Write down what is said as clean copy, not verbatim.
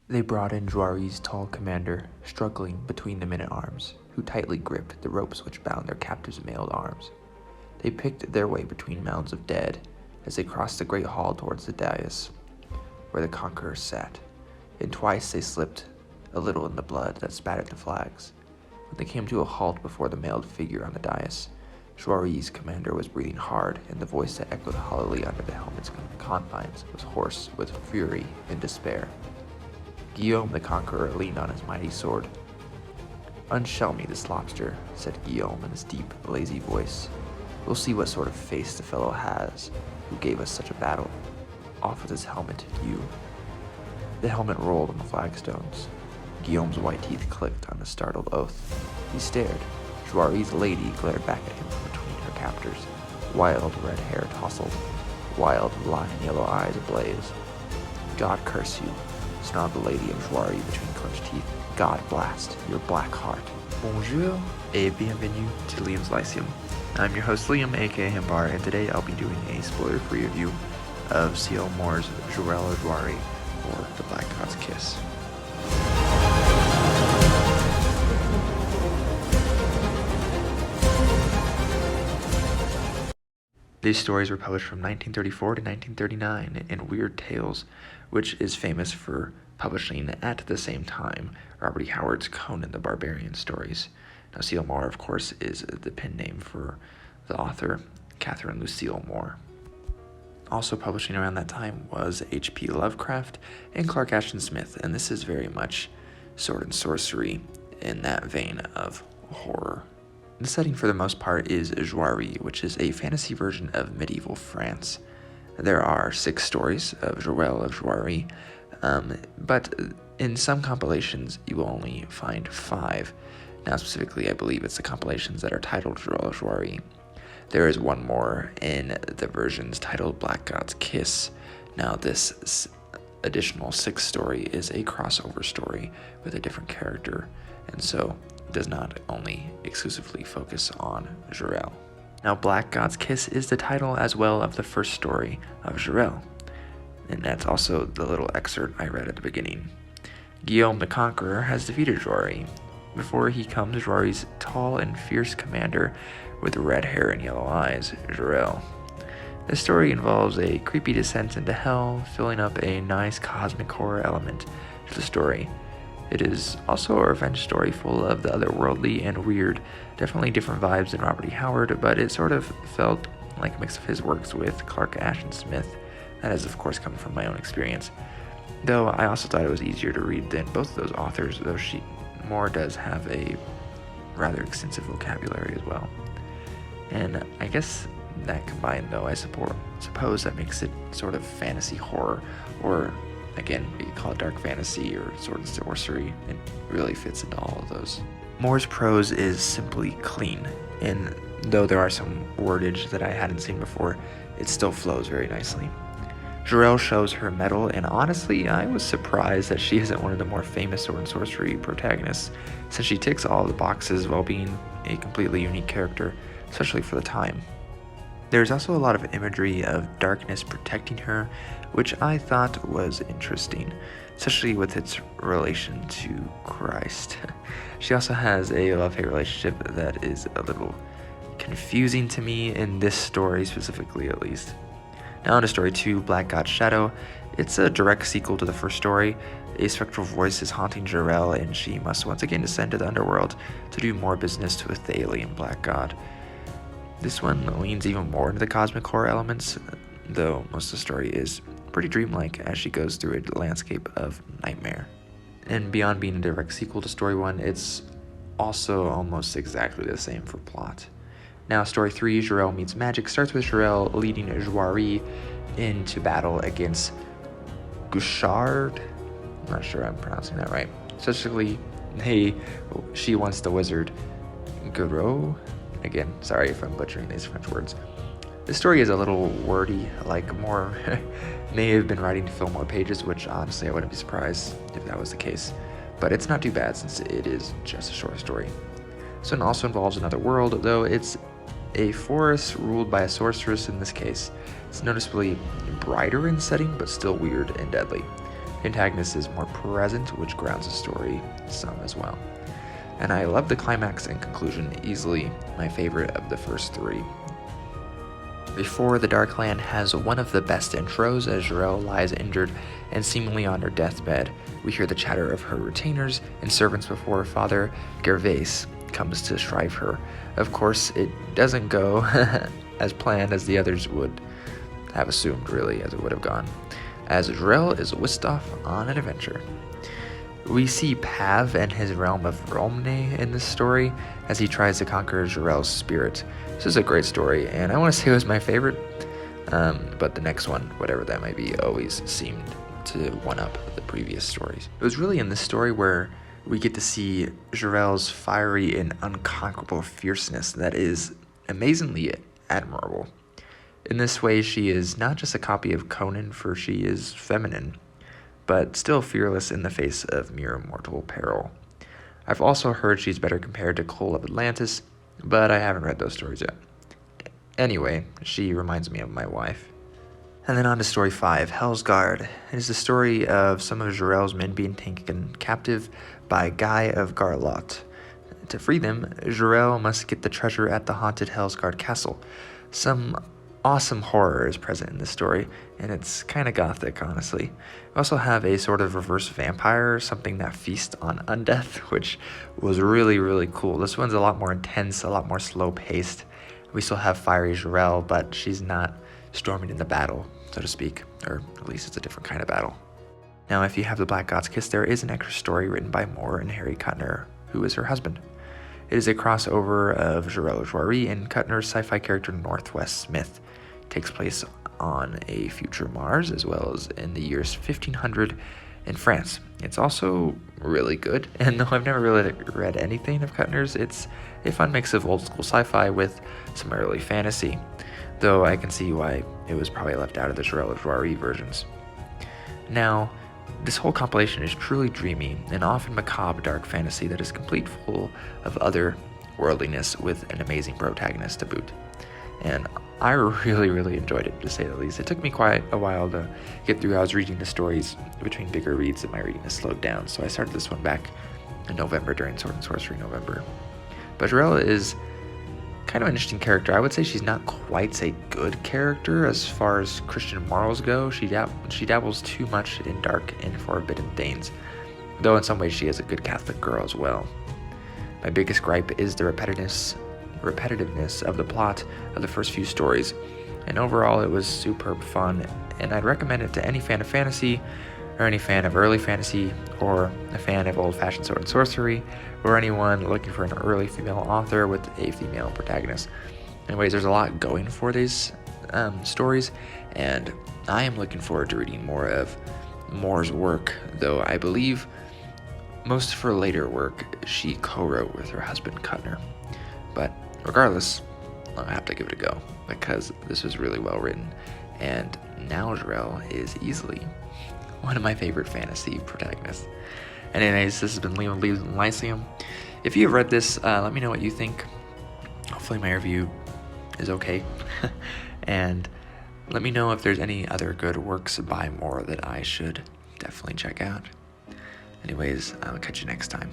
They brought in Joiry's tall commander, struggling between the men-at-arms, who tightly gripped the ropes which bound their captive's mailed arms. They picked their way between mounds of dead as they crossed the great hall towards the dais, where the conquerors sat, and twice they slipped a little in the blood that spattered the flags. When they came to a halt before the mailed figure on the dais, Joiry's commander was breathing hard, and the voice that echoed hollowly under the helmet's confines was hoarse with fury and despair. Guillaume the Conqueror leaned on his mighty sword. "Unshell me this lobster," said Guillaume in his deep, lazy voice. "We'll see what sort of face the fellow has who gave us such a battle. Off with his helmet, you." The helmet rolled on the flagstones. Guillaume's white teeth clicked on a startled oath. He stared. Joiry's lady glared back at him from between her captors. Wild red hair tousled, wild lion yellow eyes ablaze. "God curse you," snarled the lady of Joiry between clenched teeth. "God blast your black heart." Bonjour et bienvenue to Liam's Lyceum. I'm your host Liam, aka Himbar, and today I'll be doing a spoiler-free review of C.L. Moore's Jirel of Joiry, or The Black God's Kiss. These stories were published from 1934 to 1939 in Weird Tales, which is famous for publishing at the same time Robert E. Howard's Conan the Barbarian stories. Now, C.L. Moore, of course, is the pen name for the author, Catherine Lucille Moore. Also publishing around that time was H.P. Lovecraft and Clark Ashton Smith, and this is very much sword and sorcery in that vein of horror. The setting for the most part is Joiry, which is a fantasy version of medieval France. There are 6 stories of Jirel of Joiry, but in some compilations you will only find 5. Now specifically, I believe it's the compilations that are titled Jirel of Joiry. There is one more in the versions titled Black God's Kiss. Now this additional 6th story is a crossover story with a different character, and so does not only exclusively focus on Jirel. Now, Black God's Kiss is the title as well of the first story of Jirel, and that's also the little excerpt I read at the beginning. Guillaume the Conqueror has defeated Joiry. Before he comes Joiry's tall and fierce commander with red hair and yellow eyes, Jirel. The story involves a creepy descent into hell, filling up a nice cosmic horror element to the story. It is also a revenge story full of the otherworldly and weird, definitely different vibes than Robert E. Howard, but it sort of felt like a mix of his works with Clark Ashton Smith. That is, of course, coming from my own experience. Though I also thought it was easier to read than both of those authors, though Moore does have a rather extensive vocabulary as well. And I guess that combined, though, I suppose that makes it sort of fantasy horror, or again, you could call it dark fantasy or sword and sorcery. It really fits into all of those. Moore's prose is simply clean, and though there are some wordage that I hadn't seen before, it still flows very nicely. Jirel shows her mettle, and honestly, I was surprised that she isn't one of the more famous sword and sorcery protagonists, since she ticks all the boxes while being a completely unique character, especially for the time. There's also a lot of imagery of darkness protecting her, which I thought was interesting, especially with its relation to Christ. She also has a love-hate relationship that is a little confusing to me in this story specifically, at least. Now on to story 2, Black God's Shadow. It's a direct sequel to the first story. A spectral voice is haunting Jirel, and she must once again descend to the underworld to do more business with the alien Black God. This one leans even more into the cosmic horror elements, though most of the story is pretty dreamlike as she goes through a landscape of nightmare. And beyond being a direct sequel to story 1, it's also almost exactly the same for plot. Now, story 3, Jirel Meets Magic, starts with Jirel leading Joiry into battle against Gouchard. I'm not sure I'm pronouncing that right. Specifically, she wants the wizard Garo. Again, sorry if I'm butchering these French words. The story is a little wordy, like Moore may have been writing to fill more pages, which honestly I wouldn't be surprised if that was the case. But it's not too bad since it is just a short story. This one also involves another world, though it's a forest ruled by a sorceress in this case. It's noticeably brighter in setting, but still weird and deadly. antagonist is more present, which grounds the story some as well. And I love the climax and conclusion, easily my favorite of the first three. Before the Darkland has one of the best intros as Jirel lies injured and seemingly on her deathbed. We hear the chatter of her retainers and servants before Father Gervais comes to shrive her. Of course, it doesn't go as planned as the others would have assumed, really, as it would have gone, as Jirel is whisked off on an adventure. We see Pav and his realm of Romne in this story as he tries to conquer Jirel's spirit. This is a great story, and I want to say it was my favorite, but the next one, whatever that might be, always seemed to one-up the previous stories. It was really in this story where we get to see Jirel's fiery and unconquerable fierceness that is amazingly admirable. In this way, she is not just a copy of Conan, for she is feminine, but still fearless in the face of mere mortal peril. I've also heard she's better compared to Cole of Atlantis, but I haven't read those stories yet. Anyway, she reminds me of my wife. And then on to story 5, Hell's Guard. It is the story of some of Jirel's men being taken captive by Guy of Garlot. To free them, Jirel must get the treasure at the haunted Hell's Guard castle. Some awesome horror is present in this story, and it's kind of gothic, honestly. We also have a sort of reverse vampire, something that feasts on undeath, which was really, really cool. This one's a lot more intense, a lot more slow-paced. We still have fiery Jirel, but she's not storming in the battle, so to speak, or at least it's a different kind of battle. Now, if you have the Black God's Kiss, there is an extra story written by Moore and Harry Kuttner, who is her husband. It is a crossover of Jirel of Joiry and Kuttner's sci-fi character Northwest Smith. It takes place on a future Mars, as well as in the years 1500 in France. It's also really good, and though I've never really read anything of Kuttner's, it's a fun mix of old school sci-fi with some early fantasy, though I can see why it was probably left out of the Jirel of Joiry versions. Now, this whole compilation is truly dreamy and often macabre dark fantasy that is complete full of otherworldliness with an amazing protagonist to boot. And I really, really enjoyed it, to say the least. It took me quite a while to get through. I was reading the stories between bigger reads and my reading has slowed down, so I started this one back in November during Sword and Sorcery November. But Jirel is kind of an interesting character. I would say she's not quite a good character as far as Christian morals go. She dabbles too much in dark and forbidden things, though in some ways she is a good Catholic girl as well. My biggest gripe is the repetitiveness of the plot of the first few stories, and overall it was superb fun, and I'd recommend it to any fan of fantasy, or any fan of early fantasy, or a fan of old-fashioned sword and sorcery, or anyone looking for an early female author with a female protagonist. Anyways, there's a lot going for these stories, and I am looking forward to reading more of Moore's work, though I believe most of her later work she co-wrote with her husband Kuttner. But regardless, I have to give it a go, because this was really well written, and now Jirel is easily one of my favorite fantasy protagonists. And anyways, this has been Liam of Lyceum. If you've read this, let me know what you think. Hopefully my review is okay. And let me know if there's any other good works by Moore that I should definitely check out. Anyways, I'll catch you next time.